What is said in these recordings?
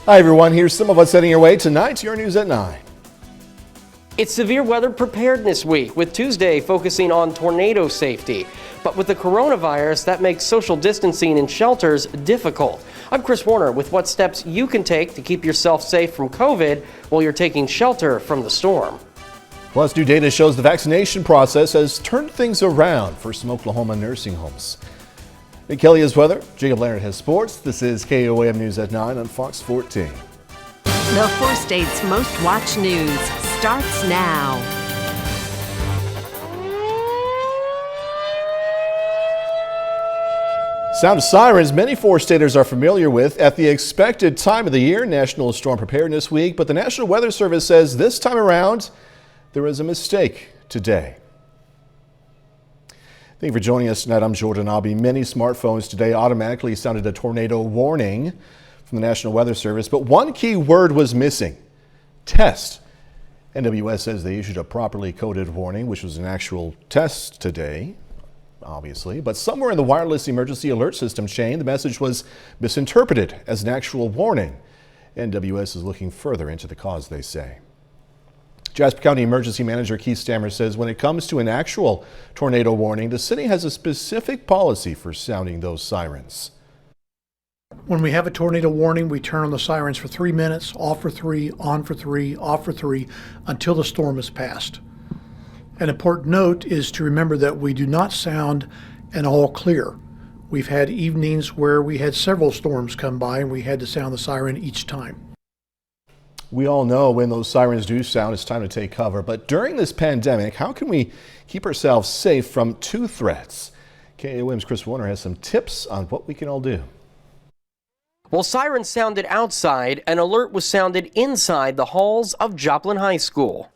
Hi everyone, here's some of what's heading your way tonight. Your news at 9. It's Severe Weather Preparedness Week, with Tuesday focusing on tornado safety. But with the coronavirus, that makes social distancing in shelters difficult. I'm Chris Warner with what steps you can take to keep yourself safe from COVID while you're taking shelter from the storm. Plus, new data shows the vaccination process has turned things around for some Oklahoma nursing homes. Nick Kelly has weather. Jacob Leonard has sports. This is KOAM News at 9 on Fox 14. The 4 states' most watched news starts now. Sound of sirens many 4-staters are familiar with at the expected time of the year, National Storm Preparedness Week, but the National Weather Service says this time around there was a mistake today. Thank you for joining us tonight. I'm Jordan Abbey. Many smartphones today automatically sounded a tornado warning from the National Weather Service, but one key word was missing: test. NWS says they issued a properly coded warning, which was an actual test today, obviously, but somewhere in the wireless emergency alert system chain, the message was misinterpreted as an actual warning. NWS is looking further into the cause, they say. Jasper County Emergency Manager Keith Stammer says when it comes to an actual tornado warning, the city has a specific policy for sounding those sirens. When we have a tornado warning, we turn on the sirens for 3 minutes, off for 3, on for 3, off for 3, until the storm has passed. An important note is to remember that we do not sound an all clear. We've had evenings where we had several storms come by and we had to sound the siren each time. We all know when those sirens do sound, it's time to take cover. But during this pandemic, how can we keep ourselves safe from 2 threats? KOM's Chris Warner has some tips on what we can all do. While sirens sounded outside, an alert was sounded inside the halls of Joplin High School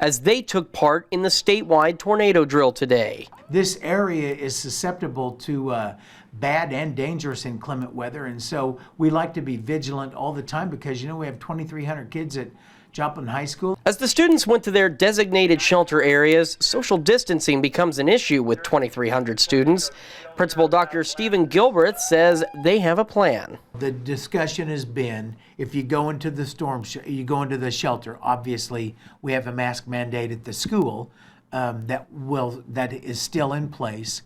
as they took part in the statewide tornado drill today. This area is susceptible to bad and dangerous inclement weather, and so we like to be vigilant all the time because, you know, we have 2,300 kids at Joplin High School. As the students went to their designated shelter areas, social distancing becomes an issue with 2,300 students. Principal Dr. Stephen Gilbreth says they have a plan. The discussion has been, if you go into the you go into the shelter, obviously we have a mask mandate at the school that is still in place.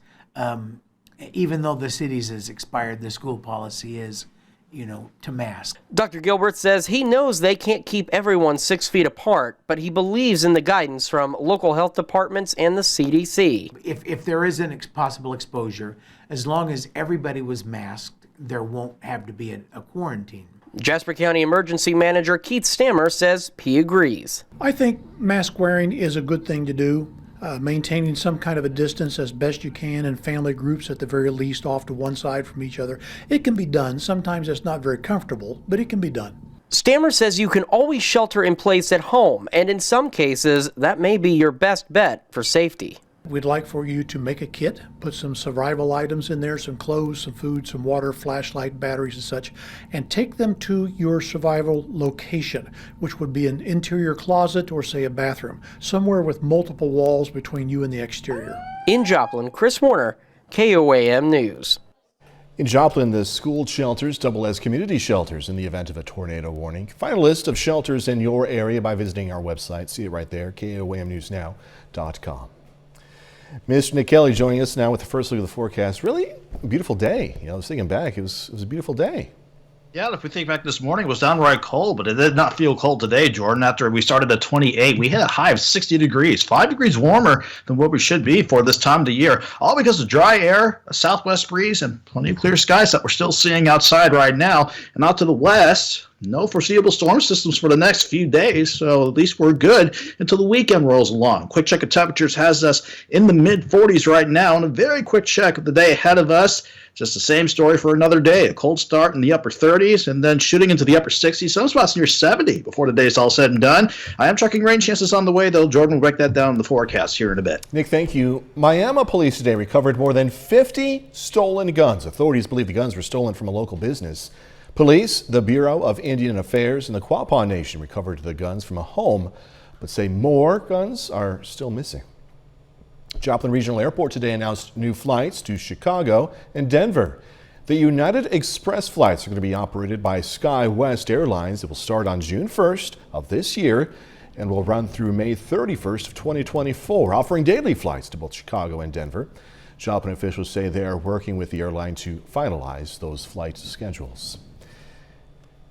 Even though the city's has expired, the school policy is, to mask. Dr. Gilbert says he knows they can't keep everyone 6 feet apart, but he believes in the guidance from local health departments and the CDC. If there is a possible exposure, as long as everybody was masked, there won't have to be a quarantine. Jasper County Emergency Manager Keith Stammer says he agrees. I think mask wearing is a good thing to do. Maintaining some kind of a distance as best you can in family groups, at the very least off to one side from each other. It can be done. Sometimes it's not very comfortable, but it can be done. Stammer says you can always shelter in place at home, and in some cases, that may be your best bet for safety. We'd like for you to make a kit, put some survival items in there, some clothes, some food, some water, flashlight, batteries and such, and take them to your survival location, which would be an interior closet or, say, a bathroom, somewhere with multiple walls between you and the exterior. In Joplin, Chris Warner, KOAM News. In Joplin, the school shelters double as community shelters in the event of a tornado warning. Find a list of shelters in your area by visiting our website. See it right there, KOAMnewsnow.com. Mr. Nick Kelly joining us now with the first look at the forecast. Really beautiful day. I was thinking back, it was a beautiful day. Yeah, if we think back this morning, it was downright cold, but it did not feel cold today, Jordan. After we started at 28, we hit a high of 60 degrees, 5 degrees warmer than what we should be for this time of the year, all because of dry air, a southwest breeze, and plenty of clear skies that we're still seeing outside right now. And out to the west, no foreseeable storm systems for the next few days, so at least we're good until the weekend rolls along. Quick check of temperatures has us in the mid-40s right now, and a very quick check of the day ahead of us. Just the same story for another day. A cold start in the upper 30s and then shooting into the upper 60s. Some spots near 70 before the day is all said and done. I am checking rain chances on the way, though. Jordan will break that down in the forecast here in a bit. Nick, thank you. Miami police today recovered more than 50 stolen guns. Authorities believe the guns were stolen from a local business. Police, the Bureau of Indian Affairs, and the Quapaw Nation recovered the guns from a home, but say more guns are still missing. Joplin Regional Airport today announced new flights to Chicago and Denver. The United Express flights are going to be operated by SkyWest Airlines. It will start on June 1st of this year and will run through May 31st of 2024, offering daily flights to both Chicago and Denver. Joplin officials say they are working with the airline to finalize those flight schedules.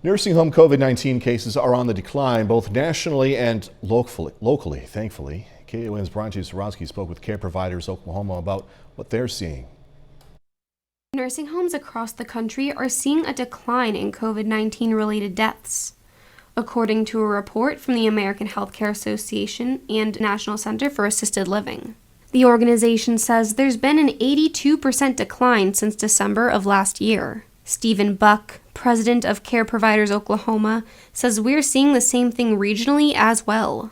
Nursing home COVID-19 cases are on the decline, both nationally and locally, thankfully. KOM's Bronte Sorosky spoke with Care Providers Oklahoma about what they're seeing. Nursing homes across the country are seeing a decline in COVID-19 related deaths. According to a report from the American Healthcare Association and National Center for Assisted Living. The organization says there's been an 82% decline since December of last year. Stephen Buck, president of Care Providers Oklahoma, says we're seeing the same thing regionally as well.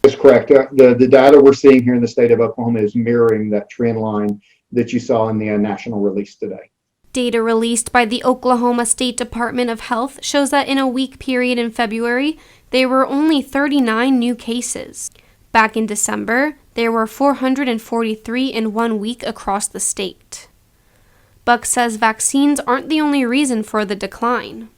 That's correct. The data we're seeing here in the state of Oklahoma is mirroring that trend line that you saw in the national release today. Data released by the Oklahoma State Department of Health shows that in a week period in February, there were only 39 new cases. Back in December, there were 443 in 1 week across the state. Buck says vaccines aren't the only reason for the decline.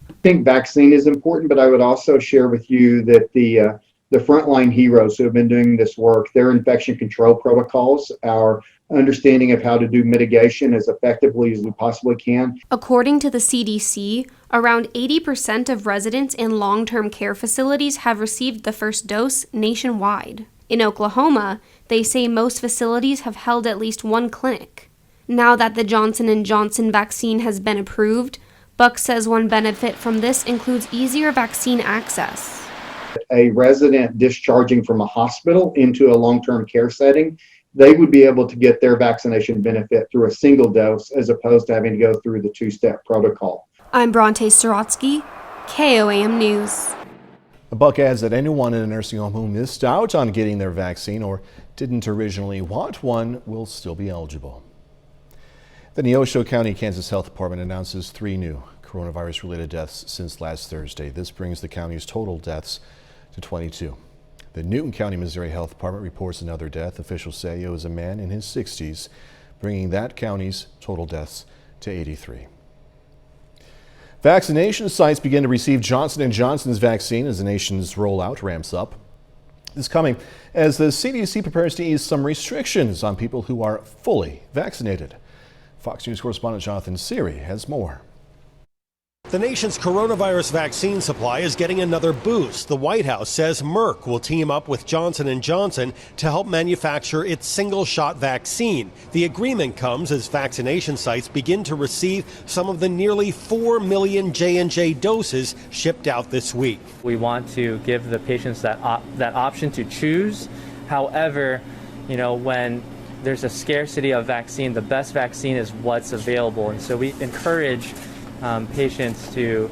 I think vaccine is important, but I would also share with you that the frontline heroes who have been doing this work, their infection control protocols, our understanding of how to do mitigation as effectively as we possibly can. According to the CDC, around 80% of residents in long-term care facilities have received the first dose nationwide. In Oklahoma, they say most facilities have held at least one clinic. Now that the Johnson & Johnson vaccine has been approved, Buck says one benefit from this includes easier vaccine access. A resident discharging from a hospital into a long-term care setting, they would be able to get their vaccination benefit through a single dose as opposed to having to go through the two-step protocol. I'm Bronte Sorotsky, KOAM News. Buck adds that anyone in a nursing home who missed out on getting their vaccine or didn't originally want one will still be eligible. The Neosho County, Kansas Health Department announces 3 new coronavirus-related deaths since last Thursday. This brings the county's total deaths to 22. The Newton County, Missouri Health Department reports another death. Officials say it was a man in his 60s, bringing that county's total deaths to 83. Vaccination sites begin to receive Johnson & Johnson's vaccine as the nation's rollout ramps up. This coming as the CDC prepares to ease some restrictions on people who are fully vaccinated. Fox News correspondent Jonathan Seary has more. The nation's coronavirus vaccine supply is getting another boost. The White House says Merck will team up with Johnson & Johnson to help manufacture its single-shot vaccine. The agreement comes as vaccination sites begin to receive some of the nearly 4 million J&J doses shipped out this week. We want to give the patients that option to choose. However, when there's a scarcity of vaccine, the best vaccine is what's available. And so we encourage patients to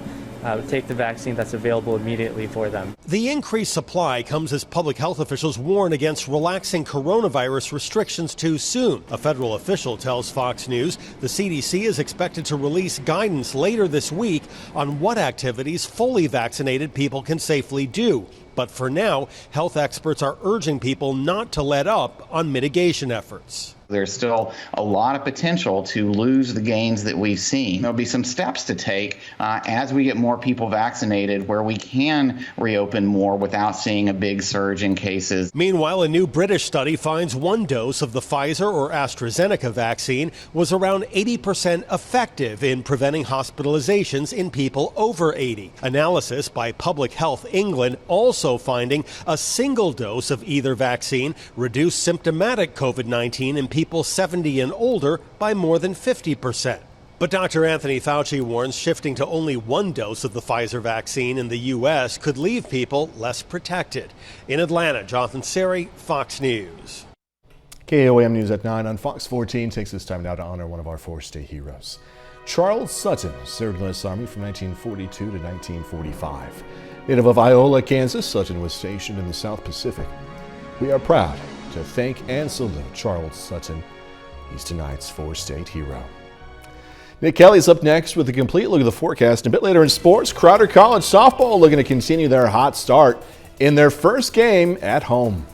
take the vaccine that's available immediately for them. The increased supply comes as public health officials warn against relaxing coronavirus restrictions too soon. A federal official tells Fox News the CDC is expected to release guidance later this week on what activities fully vaccinated people can safely do. But for now, health experts are urging people not to let up on mitigation efforts. There's still a lot of potential to lose the gains that we've seen. There'll be some steps to take as we get more people vaccinated where we can reopen more without seeing a big surge in cases. Meanwhile, a new British study finds one dose of the Pfizer or AstraZeneca vaccine was around 80% effective in preventing hospitalizations in people over 80. Analysis by Public Health England also finding a single dose of either vaccine reduced symptomatic COVID-19 in people 70 and older by more than 50%. But Dr. Anthony Fauci warns shifting to only one dose of the Pfizer vaccine in the U.S. could leave people less protected. In Atlanta, Jonathan Seary, Fox News. KOAM News at 9 on Fox 14 takes this time now to honor one of our 4 state heroes. Charles Sutton served in the U.S. Army from 1942 to 1945. Native of Iola, Kansas, Sutton was stationed in the South Pacific. We are proud to thank and salute Charles Sutton. He's tonight's 4-state hero. Nick Kelly's up next with a complete look at the forecast. A bit later in sports, Crowder College softball looking to continue their hot start in their first game at home.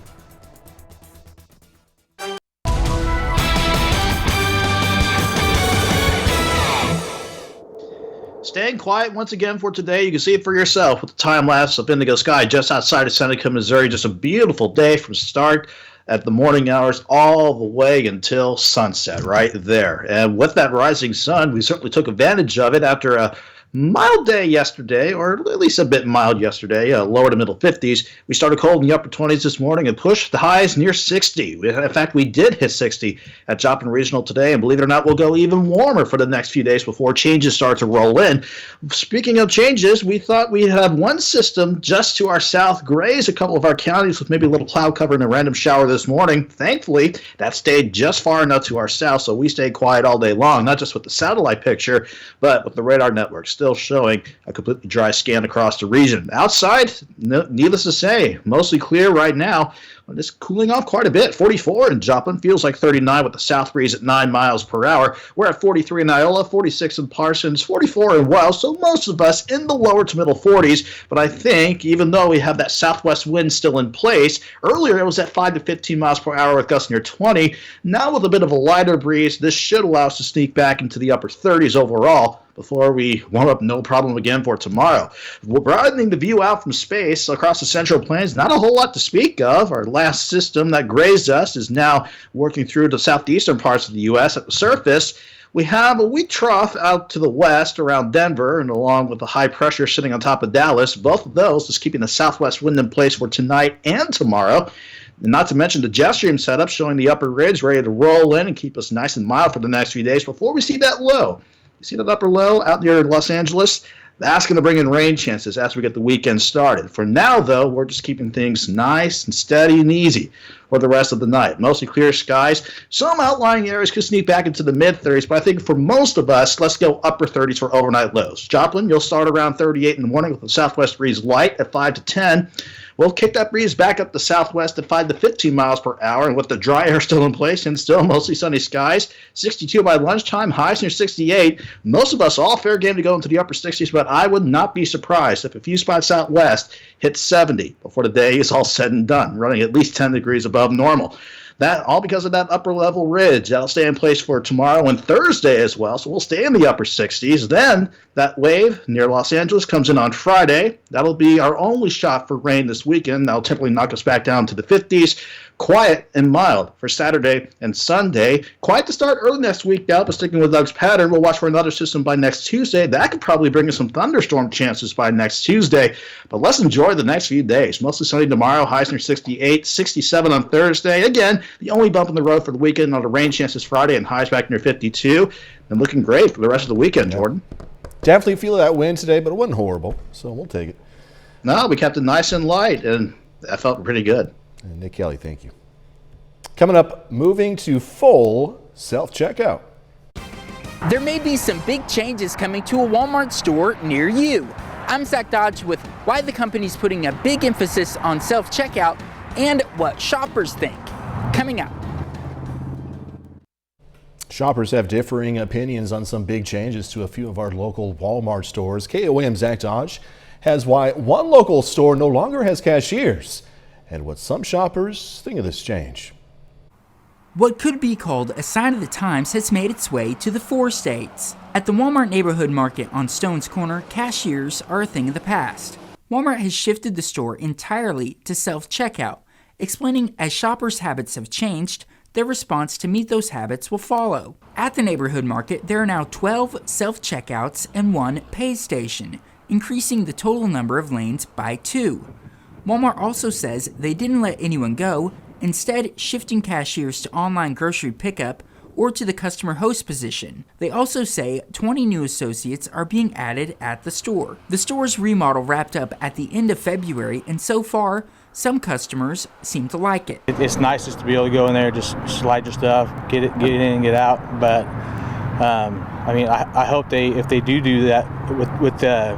Staying quiet once again for today. You can see it for yourself with the time lapse of indigo sky just outside of Seneca, Missouri. Just a beautiful day from start at the morning hours all the way until sunset right there. And with that rising sun, we certainly took advantage of it after a mild day yesterday, or at least a bit mild yesterday, lower to middle 50s. We started cold in the upper 20s this morning and pushed the highs near 60. In fact, we did hit 60 at Joplin Regional today, and believe it or not, we'll go even warmer for the next few days before changes start to roll in. Speaking of changes, we thought we'd have one system just to our south graze a couple of our counties with maybe a little cloud cover and a random shower this morning. Thankfully, that stayed just far enough to our south, so we stayed quiet all day long, not just with the satellite picture, but with the radar network still showing a completely dry scan across the region. Outside, needless to say, mostly clear right now. It's cooling off quite a bit. 44 in Joplin, feels like 39 with the south breeze at 9 miles per hour. We're at 43 in Iola, 46 in Parsons, 44 in Wells, so most of us in the lower to middle 40s. But I think, even though we have that southwest wind still in place, earlier it was at 5 to 15 miles per hour with gusts near 20. Now with a bit of a lighter breeze, this should allow us to sneak back into the upper 30s overall before we warm up no problem again for tomorrow. We're broadening the view out from space across the Central Plains. Not a whole lot to speak of. Our last system that grazed us is now working through the southeastern parts of the U.S. At the surface, we have a weak trough out to the west around Denver, and along with the high pressure sitting on top of Dallas. Both of those is keeping the southwest wind in place for tonight and tomorrow. And not to mention the jet stream setup showing the upper ridge ready to roll in and keep us nice and mild for the next few days before we see that low. You see that upper low out near Los Angeles? That's going to bring in rain chances as we get the weekend started. For now, though, we're just keeping things nice and steady and easy for the rest of the night. Mostly clear skies. Some outlying areas could sneak back into the mid-30s, but I think for most of us, let's go upper 30s for overnight lows. Joplin, you'll start around 38 in the morning with the southwest breeze light at 5 to 10. We'll kick that breeze back up the southwest at 5 to 15 miles per hour, and with the dry air still in place and still mostly sunny skies, 62 by lunchtime, highs near 68. Most of us all fair game to go into the upper 60s, but I would not be surprised if a few spots out west hit 70 before the day is all said and done, running at least 10 degrees above normal. That all because of that upper level ridge. That'll stay in place for tomorrow and Thursday as well, so we'll stay in the upper 60s. Then that wave near Los Angeles comes in on Friday. That'll be our only shot for rain this weekend. That'll typically knock us back down to the 50s. Quiet and mild for Saturday and Sunday. Quiet to start early next week, though, but sticking with Doug's pattern, we'll watch for another system by next Tuesday. That could probably bring us some thunderstorm chances by next Tuesday. But let's enjoy the next few days. Mostly sunny tomorrow, highs near 68, 67 on Thursday. Again, the only bump in the road for the weekend on the rain chances Friday and highs back near 52. And looking great for the rest of the weekend, Jordan. Definitely feel that wind today, but it wasn't horrible, so we'll take it. No, we kept it nice and light, and that felt pretty good. And Nick Kelly, thank you. Coming up, moving to full self-checkout. There may be some big changes coming to a Walmart store near you. I'm Zach Dodge with why the company's putting a big emphasis on self-checkout and what shoppers think. Coming up. Shoppers have differing opinions on some big changes to a few of our local Walmart stores. KOAM's Zach Dodge has why one local store no longer has cashiers and what some shoppers think of this change. What could be called a sign of the times has made its way to the 4 states. At the Walmart Neighborhood Market on Stone's Corner, cashiers are a thing of the past. Walmart has shifted the store entirely to self-checkout, explaining as shoppers' habits have changed, their response to meet those habits will follow. At the Neighborhood Market, there are now 12 self-checkouts and 1 pay station, increasing the total number of lanes by 2. Walmart also says they didn't let anyone go, instead shifting cashiers to online grocery pickup or to the customer host position. They also say 20 new associates are being added at the store. The store's remodel wrapped up at the end of February, and so far, some customers seem to like it. It's nice just to be able to go in there, just slide your stuff, get in and get out. But I mean, I hope if they do that with the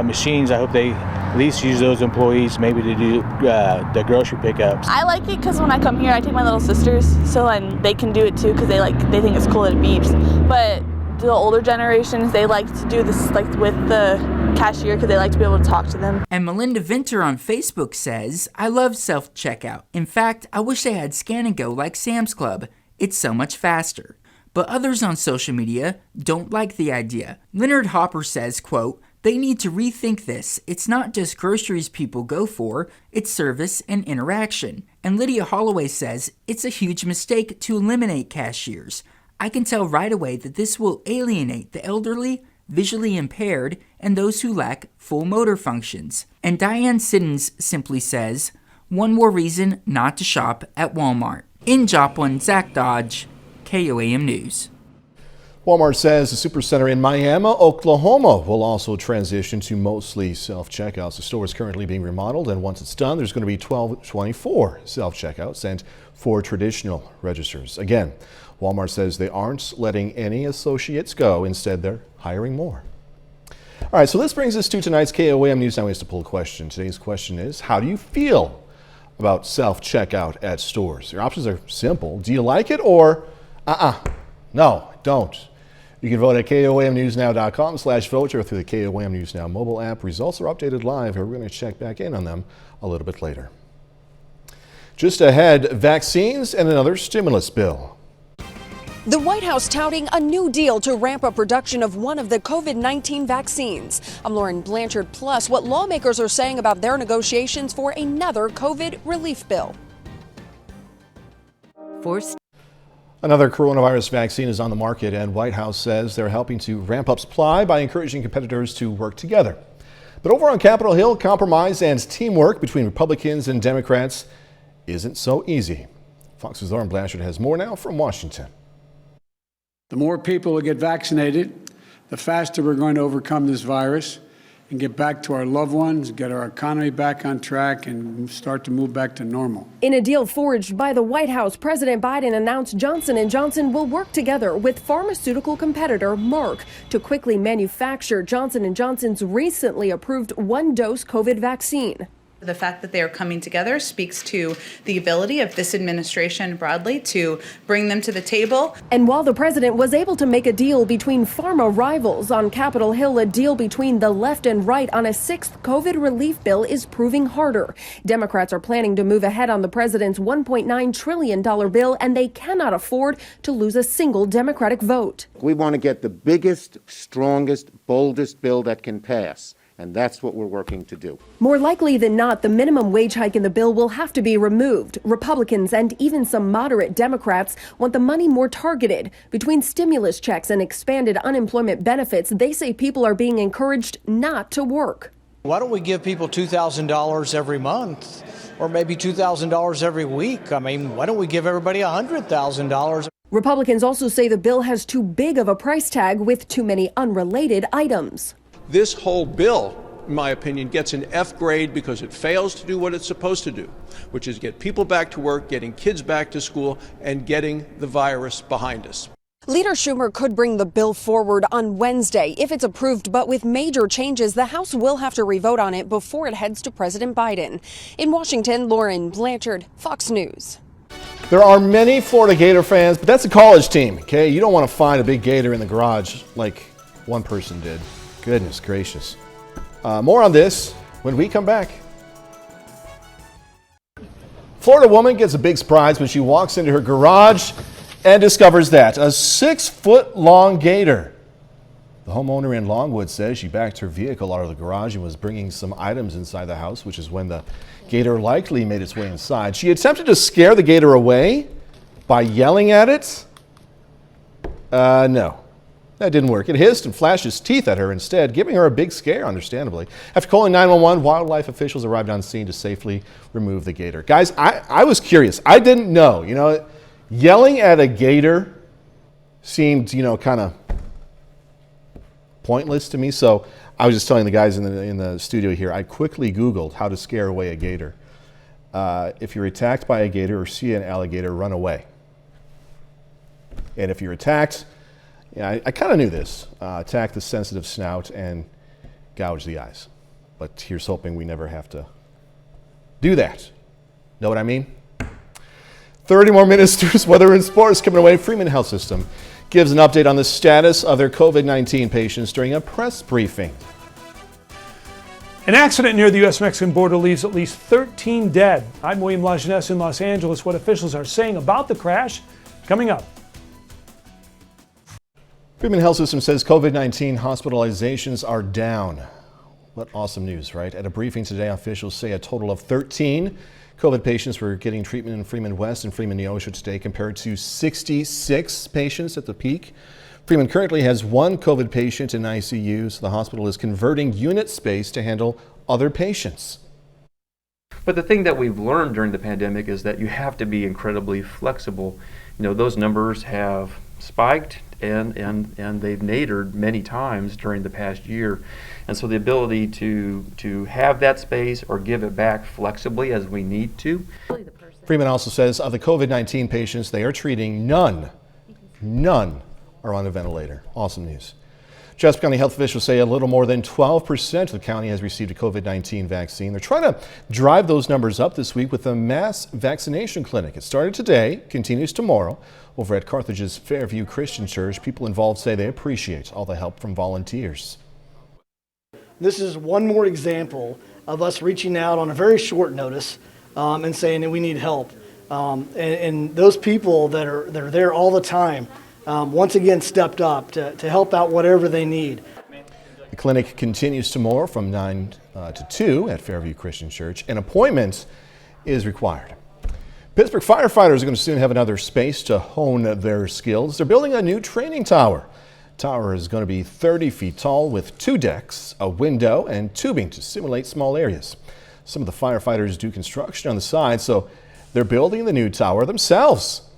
machines, I hope they at least use those employees maybe to do the grocery pickups. I like it because when I come here, I take my little sisters, so then they can do it too because they think it's cool that it beeps. But the older generations, they like to do this like with the cashier because they like to be able to talk to them. And Melinda Venter on Facebook says, I love self-checkout. In fact, I wish they had Scan and Go like Sam's Club. It's so much faster. but others on social media don't like the idea. Leonard Hopper says, quote, "They need to rethink this. It's not just groceries people go for, it's service and interaction." And Lydia Holloway says, "It's a huge mistake to eliminate cashiers. I can tell right away that this will alienate the elderly, visually impaired, and those who lack full motor functions." And Diane Siddons simply says, "One more reason not to shop at Walmart." In Joplin, Zach Dodge, KOAM News. Walmart says the Supercenter in Miami, Oklahoma will also transition to mostly self-checkouts. The store is currently being remodeled, and once it's done, there's going to be 24 self-checkouts and 4 traditional registers. Again, Walmart says they aren't letting any associates go. Instead, they're hiring more. All right, so this brings us to tonight's KOAM News Now is to Poll question. Today's question is, how do you feel about self-checkout at stores? Your options are simple. Do you like it or no, don't. You can vote at KOAMNewsNow.com/vote or through the KOAM News Now mobile app. Results are updated live, and we're going to check back in on them a little bit later. Just ahead, vaccines and another stimulus bill. The White House touting a new deal to ramp up production of one of the COVID-19 vaccines. I'm Lauren Blanchard, plus what lawmakers are saying about their negotiations for another COVID relief bill. Another coronavirus vaccine is on the market, and White House says they're helping to ramp up supply by encouraging competitors to work together. But over on Capitol Hill, compromise and teamwork between Republicans and Democrats isn't so easy. Fox's Lauren Blanchard has more now from Washington. The more people who get vaccinated, the faster we're going to overcome this virus and get back to our loved ones, get our economy back on track, and start to move back to normal. In a deal forged by the White House, President Biden announced Johnson & Johnson will work together with pharmaceutical competitor Merck to quickly manufacture Johnson & Johnson's recently approved one-dose COVID vaccine. The fact that they are coming together speaks to the ability of this administration broadly to bring them to the table. And while the president was able to make a deal between pharma rivals on Capitol Hill, a deal between the left and right on a 6th COVID relief bill is proving harder. Democrats are planning to move ahead on the president's $1.9 trillion bill, and they cannot afford to lose a single Democratic vote. We want to get the biggest, strongest, boldest bill that can pass. And that's what we're working to do. More likely than not, the minimum wage hike in the bill will have to be removed. Republicans and even some moderate Democrats want the money more targeted. Between stimulus checks and expanded unemployment benefits, they say people are being encouraged not to work. Why don't we give people $2,000 every month or maybe $2,000 every week? I mean, why don't we give everybody $100,000? Republicans also say the bill has too big of a price tag with too many unrelated items. This whole bill, in my opinion, gets an F grade because it fails to do what it's supposed to do, which is get people back to work, getting kids back to school, and getting the virus behind us. Leader Schumer could bring the bill forward on Wednesday if it's approved, but with major changes, the House will have to revote on it before it heads to President Biden. In Washington, Lauren Blanchard, Fox News. There are many Florida Gator fans, but that's a college team, okay? You don't want to find a big gator in the garage like one person did. Goodness gracious. More on this when we come back. Florida woman gets a big surprise when she walks into her garage and discovers that a 6-foot-long gator. The homeowner in Longwood says she backed her vehicle out of the garage and was bringing some items inside the house, which is when the gator likely made its way inside. She attempted to scare the gator away by yelling at it. No. That didn't work. It hissed and flashed its teeth at her instead, giving her a big scare, understandably. After calling 911, wildlife officials arrived on scene to safely remove the gator. Guys, I was curious. I didn't know. You know, yelling at a gator seemed, kind of pointless to me. So I was just telling the guys in the studio here, I quickly Googled how to scare away a gator. If you're attacked by a gator or see an alligator, run away. And if you're attacked, I kind of knew this. Attack the sensitive snout and gouge the eyes. But here's hoping we never have to do that. Know what I mean? 30 more ministers, weather and sports coming away. Freeman Health System gives an update on the status of their COVID-19 patients during a press briefing. An accident near the U.S.-Mexican border leaves at least 13 dead. I'm William Lajeunesse in Los Angeles. What officials are saying about the crash, coming up. Freeman Health System says COVID-19 hospitalizations are down. What awesome news, right? At a briefing today, officials say a total of 13 COVID patients were getting treatment in Freeman West and Freeman Neosho today, compared to 66 patients at the peak. Freeman currently has one COVID patient in ICU, so the hospital is converting unit space to handle other patients. But the thing that we've learned during the pandemic is that you have to be incredibly flexible. You know, those numbers have spiked and they've nadered many times during the past year. And so the ability to have that space or give it back flexibly as we need to. Freeman also says of the COVID-19 patients they are treating, none are on a ventilator. Awesome news. Jasper County health officials say a little more than 12% of the county has received a COVID-19 vaccine. They're trying to drive those numbers up this week with a mass vaccination clinic. It started today, continues tomorrow. Over at Carthage's Fairview Christian Church, people involved say they appreciate all the help from volunteers. This is one more example of us reaching out on a very short notice and saying that we need help. And those people that are there all the time, once again stepped up to help out whatever they need. The clinic continues tomorrow from 9 to 2 at Fairview Christian Church. An appointment is required. Pittsburgh firefighters are going to soon have another space to hone their skills. They're building a new training tower. The tower is going to be 30 feet tall with 2 decks, a window, and tubing to simulate small areas. Some of the firefighters do construction on the side, so they're building the new tower themselves.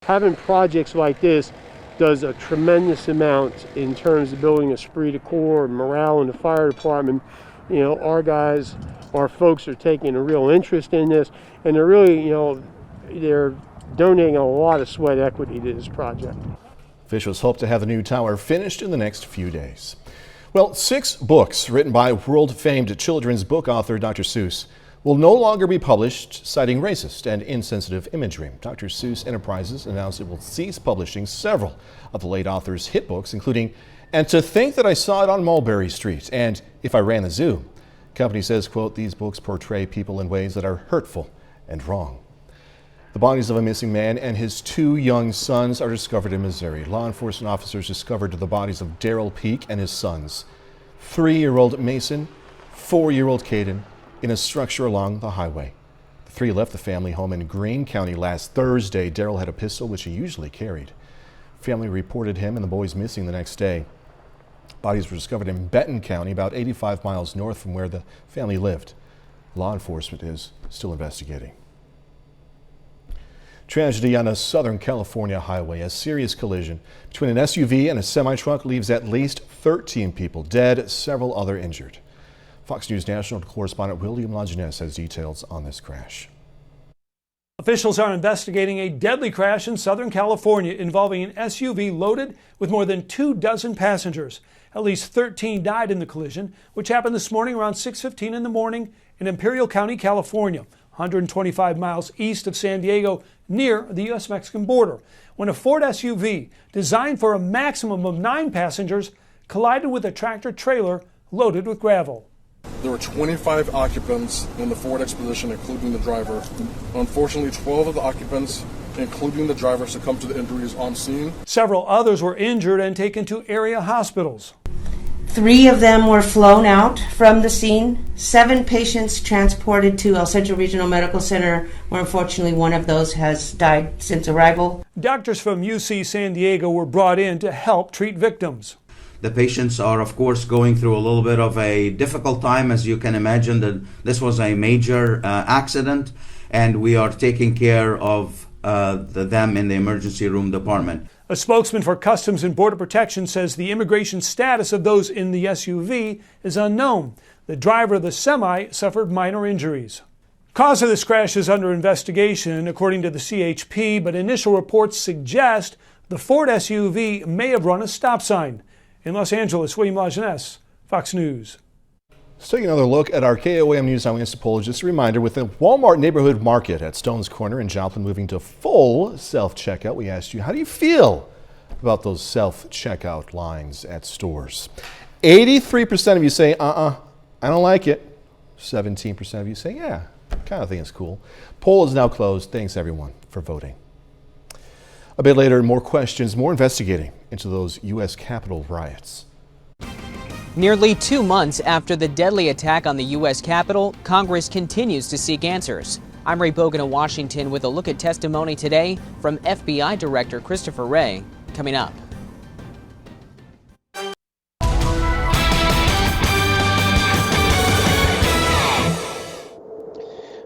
Having projects like this does a tremendous amount in terms of building esprit de corps and morale in the fire department. You know, our folks are taking a real interest in this, and they're really, they're donating a lot of sweat equity to this project. Officials hope to have the new tower finished in the next few days. Well, 6 books written by world-famed children's book author Dr. Seuss will no longer be published, citing racist and insensitive imagery. Dr. Seuss Enterprises announced it will cease publishing several of the late author's hit books, including And to Think That I Saw It on Mulberry Street and If I Ran the Zoo. The company says, quote, these books portray people in ways that are hurtful and wrong. The bodies of a missing man and his 2 young sons are discovered in Missouri. Law enforcement officers discovered the bodies of Darrell Peak and his sons, 3-year-old Mason, 4-year-old Caden, in a structure along the highway. The 3 left the family home in Greene County last Thursday. Darrell had a pistol, which he usually carried. Family reported him and the boys missing the next day. Bodies were discovered in Benton County, about 85 miles north from where the family lived. Law enforcement is still investigating. Tragedy on a Southern California highway. A serious collision between an SUV and a semi-truck leaves at least 13 people dead, several other injured. Fox News National correspondent William Lajeunesse has details on this crash. Officials are investigating a deadly crash in Southern California involving an SUV loaded with more than 24 passengers. At least 13 died in the collision, which happened this morning around 6:15 in the morning in Imperial County, California, 125 miles east of San Diego, near the U.S.-Mexican border, when a Ford SUV designed for a maximum of 9 passengers collided with a tractor-trailer loaded with gravel. There were 25 occupants in the Ford Expedition, including the driver. Unfortunately, 12 of the occupants, including the driver, succumbed to the injuries on scene. Several others were injured and taken to area hospitals. 3 of them were flown out from the scene. 7 patients transported to El Centro Regional Medical Center, where unfortunately one of those has died since arrival. Doctors from UC San Diego were brought in to help treat victims. The patients are, of course, going through a little bit of a difficult time. As you can imagine, that this was a major accident, and we are taking care of them in the emergency room department. A spokesman for Customs and Border Protection says the immigration status of those in the SUV is unknown. The driver of the semi suffered minor injuries. Cause of this crash is under investigation, according to the CHP, but initial reports suggest the Ford SUV may have run a stop sign. In Los Angeles, William Lajeunesse, Fox News. Let's take another look at our KOAM News Eyewitness poll. Just a reminder, with the Walmart neighborhood market at Stone's Corner in Joplin moving to full self-checkout, we asked you, how do you feel about those self-checkout lines at stores? 83% of you say, I don't like it. 17% of you say, yeah, kind of think it's cool. Poll is now closed. Thanks, everyone, for voting. A bit later, more questions, more investigating into those U.S. Capitol riots. Nearly 2 months after the deadly attack on the U.S. Capitol, Congress continues to seek answers. I'm Ray Bogan in Washington with a look at testimony today from FBI Director Christopher Wray. Coming up.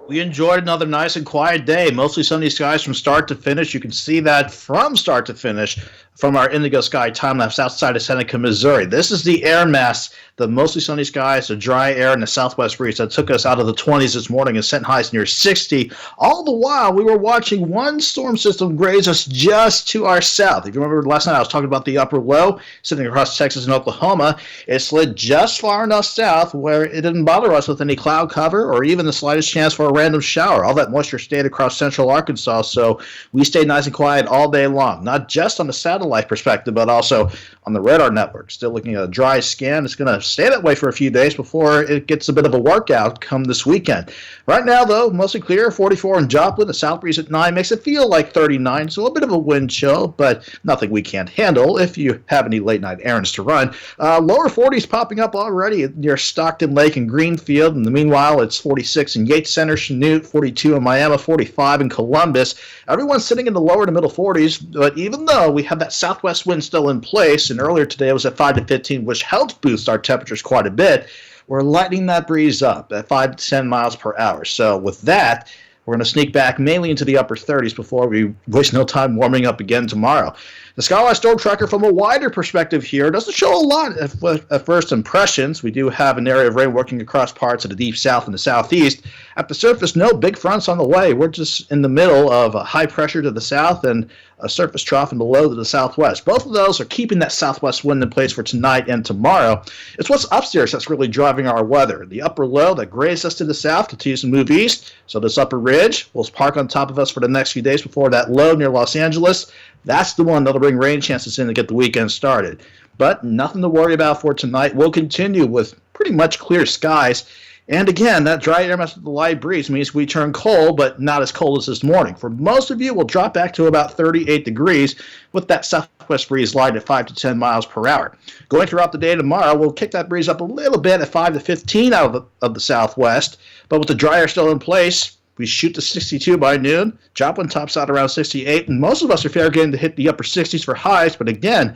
We enjoyed another nice and quiet day, mostly sunny skies from start to finish. You can see that from start to finish from our Indigo Sky time-lapse outside of Seneca, Missouri. This is the air mass, the mostly sunny skies, the dry air, and the southwest breeze that took us out of the 20s this morning and sent highs near 60. All the while, we were watching one storm system graze us just to our south. If you remember last night, I was talking about the upper low sitting across Texas and Oklahoma. It slid just far enough south where it didn't bother us with any cloud cover or even the slightest chance for a random shower. All that moisture stayed across central Arkansas, so we stayed nice and quiet all day long, not just on the satellite perspective, but also on the radar network. Still looking at a dry scan. It's going to stay that way for a few days before it gets a bit of a workout come this weekend. Right now, though, mostly clear, 44 in Joplin. The south breeze at 9 makes it feel like 39, so a bit of a wind chill, but nothing we can't handle if you have any late-night errands to run. Lower 40s popping up already near Stockton Lake and Greenfield. In the meanwhile, it's 46 in Yates Center, Chanute, 42 in Miami, 45 in Columbus. Everyone's sitting in the lower to middle 40s, but even though we have that southwest wind still in place, and earlier today it was at 5 to 15, which helped boost our temperatures quite a bit, we're lightening that breeze up at 5 to 10 miles per hour. So with that, we're going to sneak back mainly into the upper 30s before we waste no time warming up again tomorrow. The Skywise Storm Tracker from a wider perspective here doesn't show a lot at first impressions. We do have an area of rain working across parts of the deep south and the southeast. At the surface, no big fronts on the way. We're just in the middle of a high pressure to the south and a surface trough in the low to the southwest. Both of those are keeping that southwest wind in place for tonight and tomorrow. It's what's upstairs that's really driving our weather. The upper low that grazed us to the south continues to move east, so this upper ridge will park on top of us for the next few days before that low near Los Angeles. That's the one that'll bring rain chances in to get the weekend started. But nothing to worry about for tonight. We'll continue with pretty much clear skies. And again, that dry air mass with the light breeze means we turn cold, but not as cold as this morning. For most of you, we'll drop back to about 38 degrees with that southwest breeze light at 5 to 10 miles per hour. Going throughout the day tomorrow, we'll kick that breeze up a little bit at 5 to 15 out of the southwest. But with the dry air still in place, we shoot to 62 by noon. Joplin tops out around 68, and most of us are fair game to hit the upper 60s for highs. But again,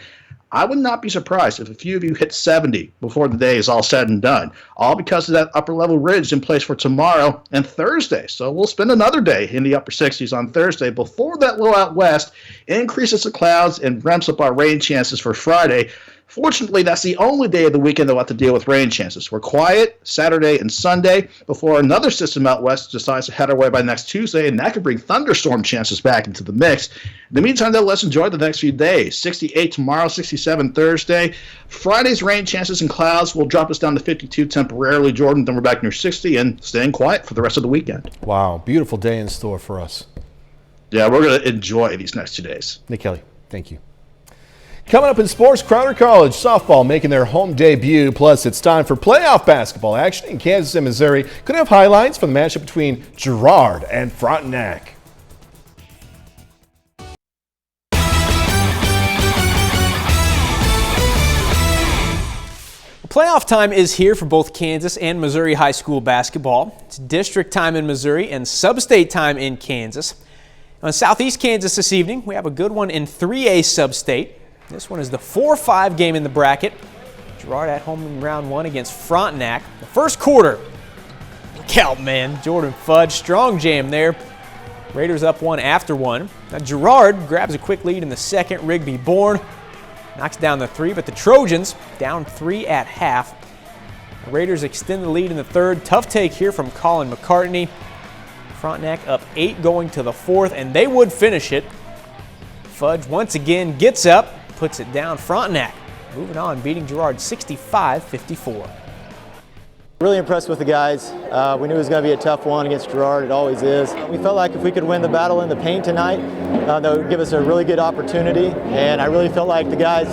I would not be surprised if a few of you hit 70 before the day is all said and done, all because of that upper level ridge in place for tomorrow and Thursday. So we'll spend another day in the upper 60s on Thursday before that low out west increases the clouds and ramps up our rain chances for Friday. Fortunately, that's the only day of the weekend that we'll have to deal with rain chances. We're quiet Saturday and Sunday before another system out west decides to head our way by next Tuesday, and that could bring thunderstorm chances back into the mix. In the meantime, though, let's enjoy the next few days. 68 tomorrow, 67 Thursday. Friday's rain chances and clouds will drop us down to 52 temporarily, Jordan. Then we're back near 60 and staying quiet for the rest of the weekend. Wow, beautiful day in store for us. Yeah, we're going to enjoy these next 2 days. Nick Kelly, thank you. Coming up in sports, Crowder College softball making their home debut. Plus, it's time for playoff basketball action in Kansas and Missouri. Could have highlights from the matchup between Girard and Frontenac. Playoff time is here for both Kansas and Missouri high school basketball. It's district time in Missouri and sub-state time in Kansas. On Southeast Kansas this evening, we have a good one in 3A sub-state. This one is the 4-5 game in the bracket. Girard at home in round 1 against Frontenac. The first quarter, look out, man. Jordan Fudge, strong jam there. Raiders up 1 after 1. Now Girard grabs a quick lead in the second. Rigby Bourne knocks down the 3, but the Trojans down 3 at half. The Raiders extend the lead in the third. Tough take here from Colin McCartney. Frontenac up 8 going to the 4th, and they would finish it. Fudge once again gets up, puts it down. Frontenac moving on, beating Girard 65-54. Really impressed with the guys. We knew it was going to be a tough one against Girard. It always is. We felt like if we could win the battle in the paint tonight, that would give us a really good opportunity. And I really felt like the guys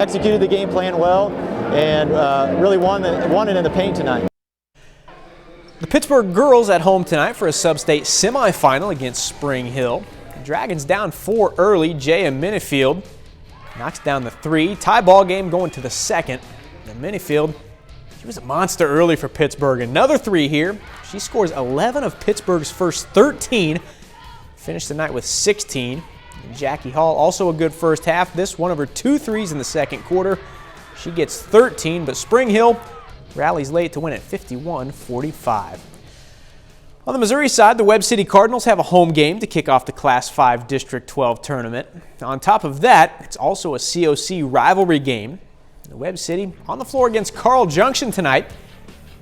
executed the game plan well and really won it in the paint tonight. The Pittsburgh girls at home tonight for a sub-state semifinal against Spring Hill. The Dragons down 4 early. Jay and Minifield Knocks down the 3. Tie ball game going to the 2nd. And Minifield, she was a monster early for Pittsburgh. Another 3 here. She scores 11 of Pittsburgh's first 13. Finished the night with 16. And Jackie Hall, also a good first half. This one of her 2 threes in the second quarter. She gets 13, but Spring Hill rallies late to win at 51-45. On the Missouri side, the Webb City Cardinals have a home game to kick off the Class 5 District 12 tournament. On top of that, it's also a COC rivalry game. The Webb City on the floor against Carl Junction tonight.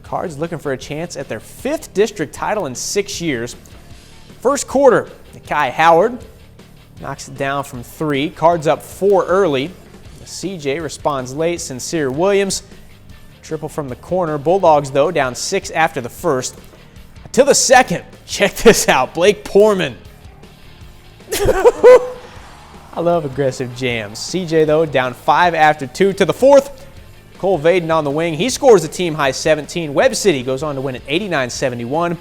Cards looking for a chance at their 5th district title in 6 years. First quarter, Kai Howard knocks it down from 3. Cards up 4 early. The CJ responds late. Sincere Williams, triple from the corner. Bulldogs, though, down 6 after the first. Till the second, check this out, Blake Poorman. I love aggressive jams. CJ, though, down 5 after 2. To the fourth, Cole Vaden on the wing. He scores a team-high 17. Webb City goes on to win at 89-71.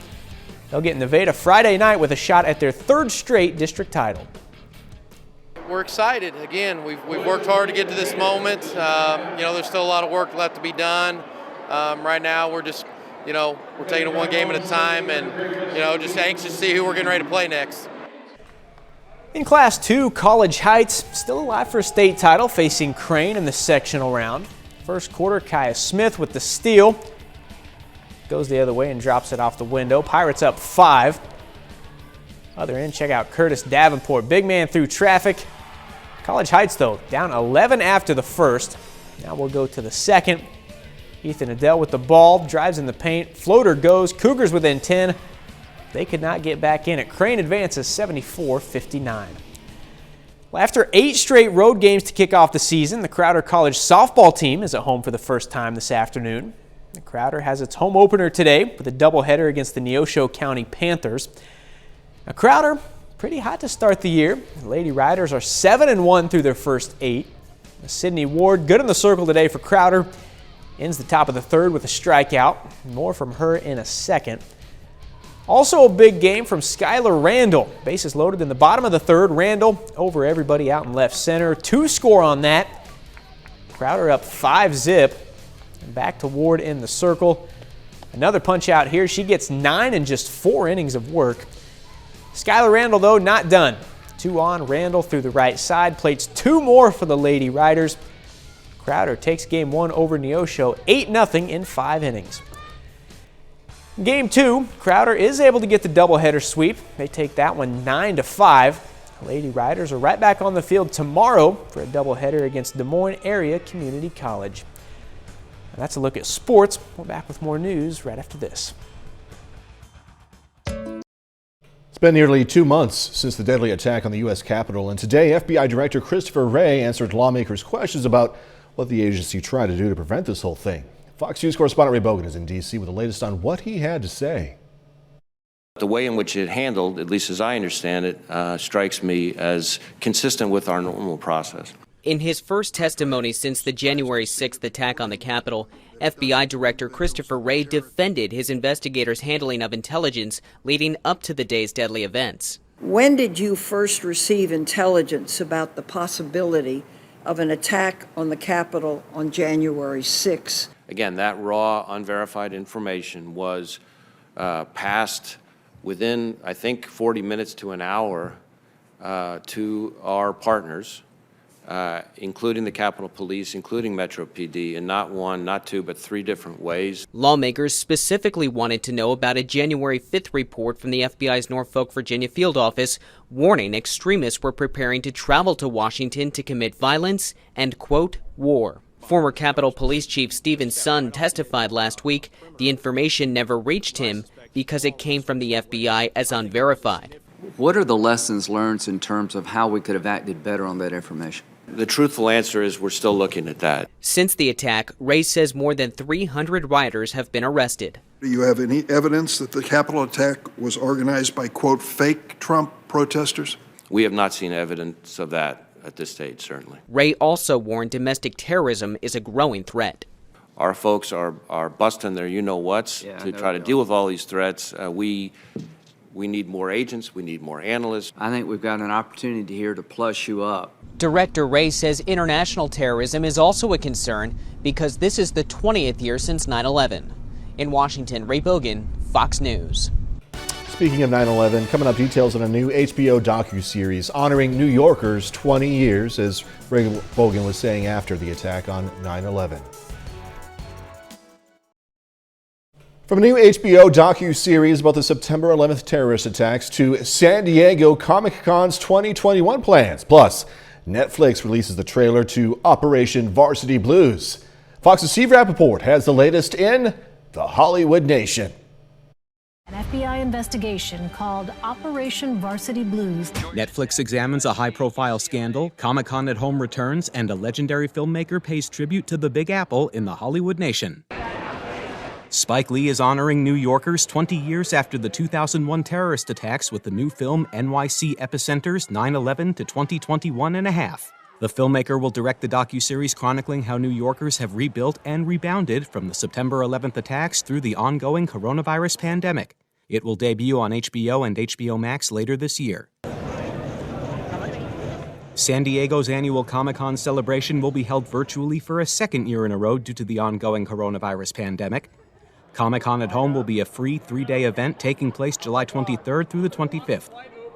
They'll get Nevada Friday night with a shot at their 3rd straight district title. We're excited. Again, we've worked hard to get to this moment. There's still a lot of work left to be done. Right now, we're just we're taking it one game at a time and, just anxious to see who we're getting ready to play next. In Class 2, College Heights still alive for a state title, facing Crane in the sectional round. First quarter, Kaya Smith with the steal. Goes the other way and drops it off the window. Pirates up 5. Other end, check out Curtis Davenport. Big man through traffic. College Heights, though, down 11 after the first. Now we'll go to the second. Ethan Adele with the ball, drives in the paint, floater goes, Cougars within 10. They could not get back in it. Crane advances 74-59. Well, after 8 straight road games to kick off the season, the Crowder College softball team is at home for the first time this afternoon. The Crowder has its home opener today with a doubleheader against the Neosho County Panthers. Now, Crowder, pretty hot to start the year. The Lady Riders are 7-1 through their first 8. Sydney Ward, good in the circle today for Crowder. Ends the top of the 3rd with a strikeout. More from her in a second. Also a big game from Skylar Randall. Bases loaded in the bottom of the 3rd. Randall over everybody out in left center. 2 score on that. Crowder up 5-zip. And back to Ward in the circle. Another punch out here. She gets 9 in just 4 innings of work. Skylar Randall, though, not done. 2 on. Randall through the right side. Plates 2 more for the Lady Riders. Crowder takes game 1 over Neosho 8-0 in 5 innings. Game 2, Crowder is able to get the doubleheader sweep. They take that one 9-5. Lady Riders are right back on the field tomorrow for a doubleheader against Des Moines Area Community College. And that's a look at sports. We're back with more news right after this. It's been nearly 2 months since the deadly attack on the U.S. Capitol, and today FBI Director Christopher Wray answered lawmakers' questions about what the agency tried to do to prevent this whole thing. Fox News correspondent Ray Bogan is in D.C. with the latest on what he had to say. The way in which it handled, at least as I understand it, strikes me as consistent with our normal process. In his first testimony since the January 6th attack on the Capitol, FBI Director Christopher Wray defended his investigators' handling of intelligence leading up to the day's deadly events. When did you first receive intelligence about the possibility of an attack on the Capitol on January 6th? Again, that raw, unverified information was passed within, I think, 40 minutes to an hour to our partners, including the Capitol Police, including Metro PD, in not 1, not 2, but 3 different ways. Lawmakers specifically wanted to know about a January 5th report from the FBI's Norfolk, Virginia field office warning extremists were preparing to travel to Washington to commit violence and, quote, war. Former Capitol Police Chief Stephen Sun testified last week the information never reached him because it came from the FBI as unverified. What are the lessons learned in terms of how we could have acted better on that information? The truthful answer is we're still looking at that. Since the attack, Wray says more than 300 rioters have been arrested. Do you have any evidence that the Capitol attack was organized by, quote, fake Trump protesters? We have not seen evidence of that at this stage, certainly. Wray also warned domestic terrorism is a growing threat. Our folks are busting their you-know-whats to try to deal with all these threats. We We need more agents. We need more analysts. I think we've got an opportunity here to plus you up. Director Ray says international terrorism is also a concern because this is the 20th year since 9/11. In Washington, Ray Bogan, Fox News. Speaking of 9/11, coming up, details on a new HBO docuseries honoring New Yorkers 20 years, as Ray Bogan was saying after the attack on 9/11. From a new HBO docuseries about the September 11th terrorist attacks to San Diego Comic-Con's 2021 plans. Plus, Netflix releases the trailer to Operation Varsity Blues. Fox's Steve Rappaport has the latest in the Hollywood Nation. An FBI investigation called Operation Varsity Blues. Netflix examines a high-profile scandal, Comic-Con at Home returns, and a legendary filmmaker pays tribute to the Big Apple in the Hollywood Nation. Spike Lee is honoring New Yorkers 20 years after the 2001 terrorist attacks with the new film NYC Epicenters 9/11 to 2021 and a half. The filmmaker will direct the docuseries chronicling how New Yorkers have rebuilt and rebounded from the September 11th attacks through the ongoing coronavirus pandemic. It will debut on HBO and HBO Max later this year. San Diego's annual Comic-Con celebration will be held virtually for a second year in a row due to the ongoing coronavirus pandemic. Comic-Con at Home will be a free 3-day event taking place July 23rd through the 25th.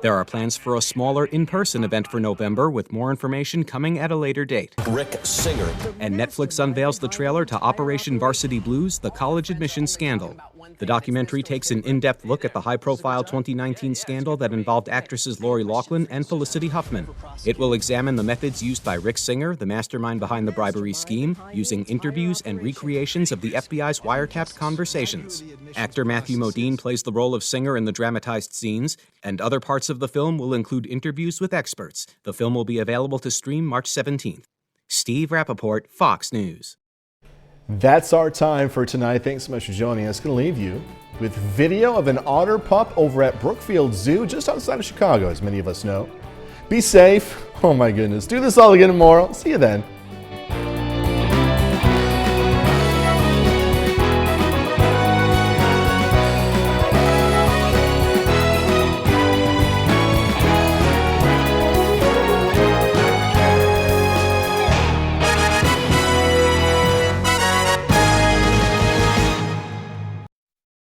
There are plans for a smaller in-person event for November, with more information coming at a later date. Rick Singer. And Netflix unveils the trailer to Operation Varsity Blues, the college admissions scandal. The documentary takes an in-depth look at the high-profile 2019 scandal that involved actresses Lori Loughlin and Felicity Huffman. It will examine the methods used by Rick Singer, the mastermind behind the bribery scheme, using interviews and recreations of the FBI's wiretapped conversations. Actor Matthew Modine plays the role of Singer in the dramatized scenes, and other parts of the film will include interviews with experts. The film will be available to stream March 17th. Steve Rappaport, Fox News. That's our time for tonight. Thanks so much for joining us. Going to leave you with video of an otter pup over at Brookfield Zoo just outside of Chicago, as many of us know. Be safe. Oh my goodness. Do this all again tomorrow. See you then.